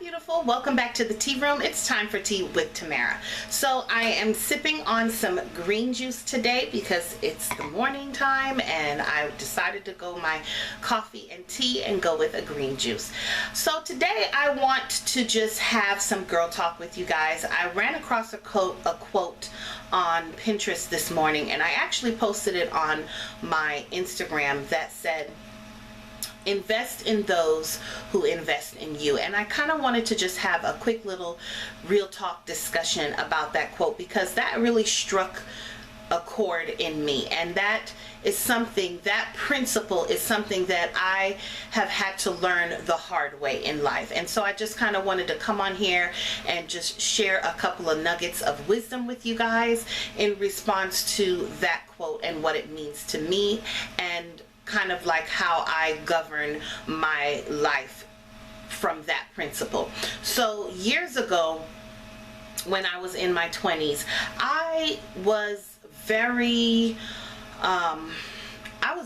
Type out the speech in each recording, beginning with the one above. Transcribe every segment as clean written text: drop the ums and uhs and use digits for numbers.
beautiful. Welcome back to the tea room. It's time for tea with Tamara. So I am sipping on some green juice today because it's the morning time and I decided to go my coffee and tea and go with a green juice. So today I want to just have some girl talk with you guys. I ran across a quote on Pinterest this morning, and I actually posted it on my Instagram that said, invest in those who invest in you. And I kind of wanted to just have a quick little real talk discussion about that quote because that really struck a chord in me, and that is something, that principle is something that I have had to learn the hard way in life. And so I just kind of wanted to come on here and just share a couple of nuggets of wisdom with you guys in response to that quote and what it means to me, and kind of like how I govern my life from that principle. So years ago, when I was in my 20s, I was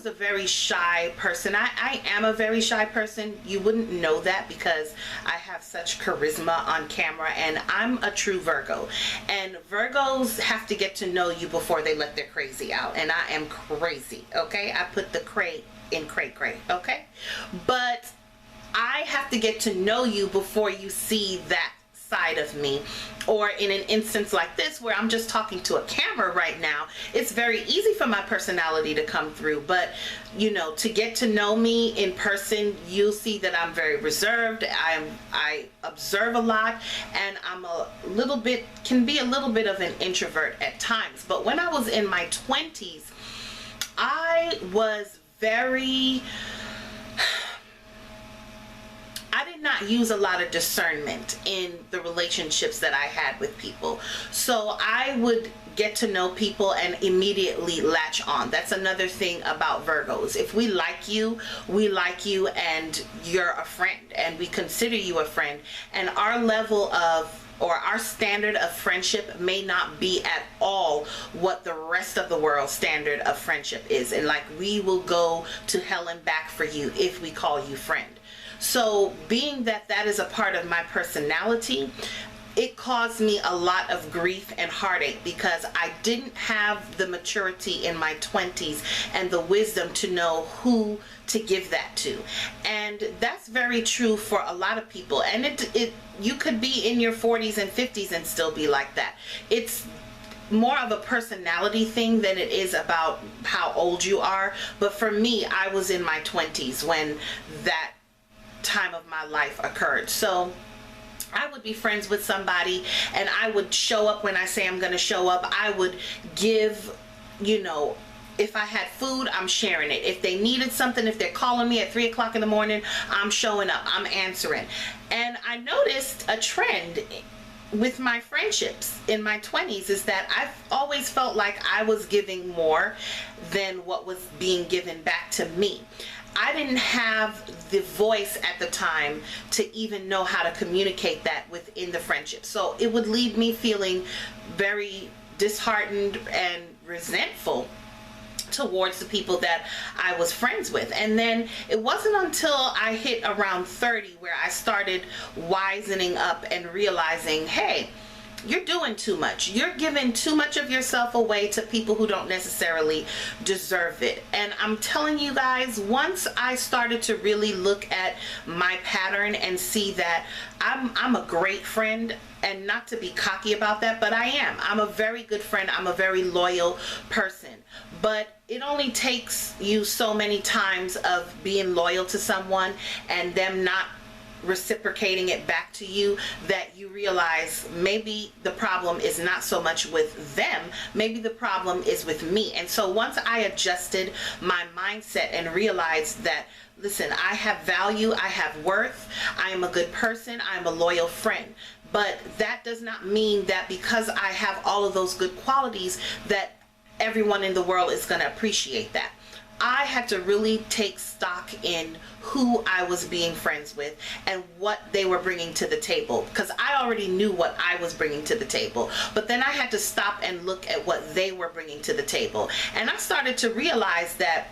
a very shy person. I am a very shy person. You wouldn't know that because I have such charisma on camera, and I'm a true Virgo. And Virgos have to get to know you before they let their crazy out. And I am crazy, okay? I put the cray in cray, okay? But I have to get to know you before you see that side of me. Or in an instance like this where I'm just talking to a camera right now, it's very easy for my personality to come through. But you know, to get to know me in person, you'll see that I'm very reserved. I observe a lot, and can be a little bit of an introvert at times. But when I was in my 20s, I did not use a lot of discernment in the relationships that I had with people. So I would get to know people and immediately latch on. That's another thing about Virgos. If we like you and you're a friend and we consider you a friend, and our level of or our standard of friendship may not be at all what the rest of the world's standard of friendship is. And like, we will go to hell and back for you if we call you friend. So being that that is a part of my personality, it caused me a lot of grief and heartache because I didn't have the maturity in my 20s and the wisdom to know who to give that to. And that's very true for a lot of people. And you could be in your 40s and 50s and still be like that. It's more of a personality thing than it is about how old you are. But for me, I was in my 20s when that time of my life occurred. So I would be friends with somebody and I would show up when I say I'm going to show up. I would give, you know, if I had food, I'm sharing it. If they needed something, if they're calling me at 3 o'clock in the morning, I'm showing up, I'm answering. And I noticed a trend with my friendships in my 20s is that I've always felt like I was giving more than what was being given back to me. I didn't have the voice at the time to even know how to communicate that within the friendship. So it would leave me feeling very disheartened and resentful towards the people that I was friends with. And then it wasn't until I hit around 30 where I started wisening up and realizing, hey, you're doing too much. You're giving too much of yourself away to people who don't necessarily deserve it. And I'm telling you guys, once I started to really look at my pattern and see that I'm a great friend, and not to be cocky about that, but I am. I'm a very good friend. I'm a very loyal person. But it only takes you so many times of being loyal to someone and them not reciprocating it back to you that you realize maybe the problem is not so much with them, maybe the problem is with me. And so once I adjusted my mindset and realized that, listen, I have value, I have worth, I am a good person, I am a loyal friend, but that does not mean that because I have all of those good qualities that everyone in the world is going to appreciate that. I had to really take stock in who I was being friends with and what they were bringing to the table, because I already knew what I was bringing to the table, but then I had to stop and look at what they were bringing to the table. And I started to realize that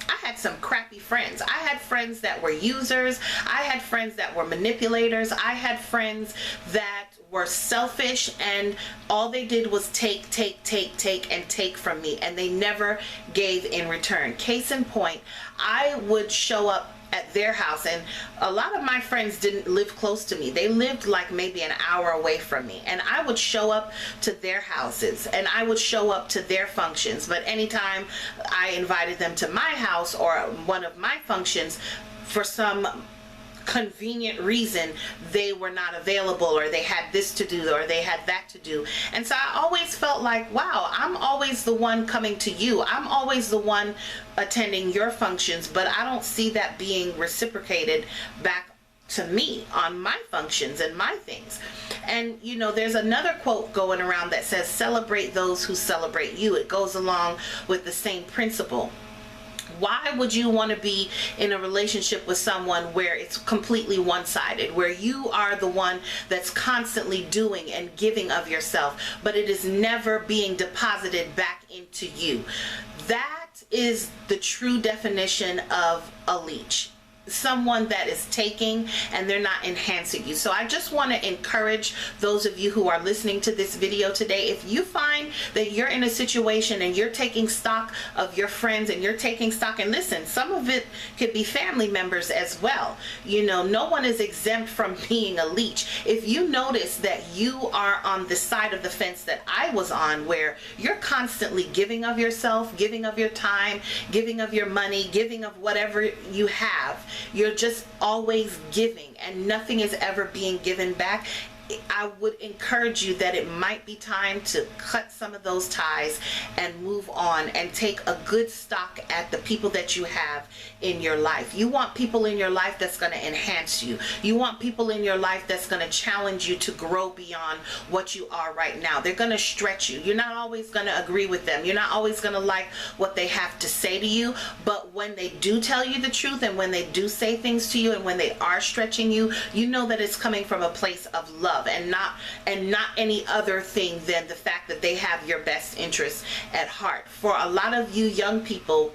I I had some crappy friends. I had friends that were users. I had friends that were manipulators. I had friends that were selfish, and all they did was take and take from me, and they never gave in return. Case in point, I would show up at their house, and a lot of my friends didn't live close to me. They lived like maybe an hour away from me, and I would show up to their houses and I would show up to their functions. But anytime I invited them to my house or one of my functions, for some convenient reason they were not available, or they had this to do, or they had that to do. And so I always felt like, wow, I'm always the one coming to you, I'm always the one attending your functions, but I don't see that being reciprocated back to me on my functions and my things. And you know, there's another quote going around that says, celebrate those who celebrate you. It goes along with the same principle. Why would you want to be in a relationship with someone where it's completely one-sided, where you are the one that's constantly doing and giving of yourself, but it is never being deposited back into you? That is the true definition of a leech. Someone that is taking and they're not enhancing you. So I just want to encourage those of you who are listening to this video today, if you find that you're in a situation and you're taking stock of your friends, and you're taking stock, and listen, some of it could be family members as well. You know, no one is exempt from being a leech. If you notice that you are on the side of the fence that I was on, where you're constantly giving of yourself, giving of your time, giving of your money, giving of whatever you have, you're just always giving and nothing is ever being given back, I would encourage you that it might be time to cut some of those ties and move on and take a good stock at the people that you have in your life. You want people in your life that's going to enhance you. You want people in your life that's going to challenge you to grow beyond what you are right now. They're going to stretch you. You're not always going to agree with them. You're not always going to like what they have to say to you, but when they do tell you the truth, and when they do say things to you, and when they are stretching you, you know that it's coming from a place of love, and not any other thing than the fact that they have your best interests at heart. For a lot of you young people,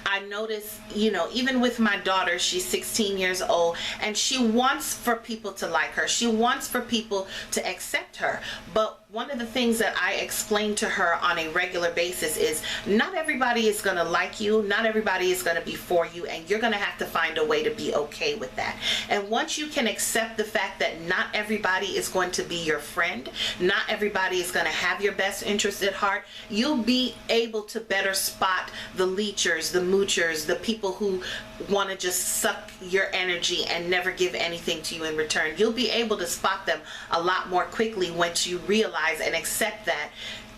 I notice, you know, even with my daughter, she's 16 years old, and she wants for people to like her. She wants for people to accept her. But one of the things that I explain to her on a regular basis is not everybody is going to like you. Not everybody is going to be for you, and you're going to have to find a way to be okay with that. And once you can accept the fact that not everybody is going to be your friend, not everybody is going to have your best interest at heart, you'll be able to better spot the leechers, the moochers, the people who want to just suck your energy and never give anything to you in return. You'll be able to spot them a lot more quickly once you realize and accept that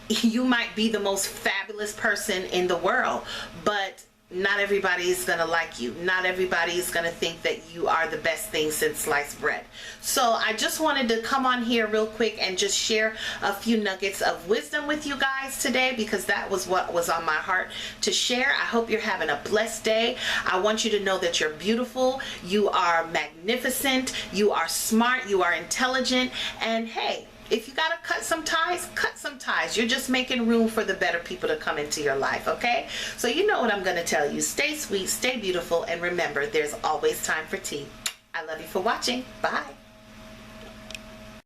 you might be the most fabulous person in the world, but not everybody is going to like you. Not everybody is going to think that you are the best thing since sliced bread. So I just wanted to come on here real quick and just share a few nuggets of wisdom with you guys today, because that was what was on my heart to share. I hope you're having a blessed day. I want you to know that you're beautiful, you are magnificent, you are smart, you are intelligent, and hey, if you gotta cut some ties, cut some ties. You're just making room for the better people to come into your life, okay? So you know what I'm gonna tell you. Stay sweet, stay beautiful, and remember, there's always time for tea. I love you for watching. Bye.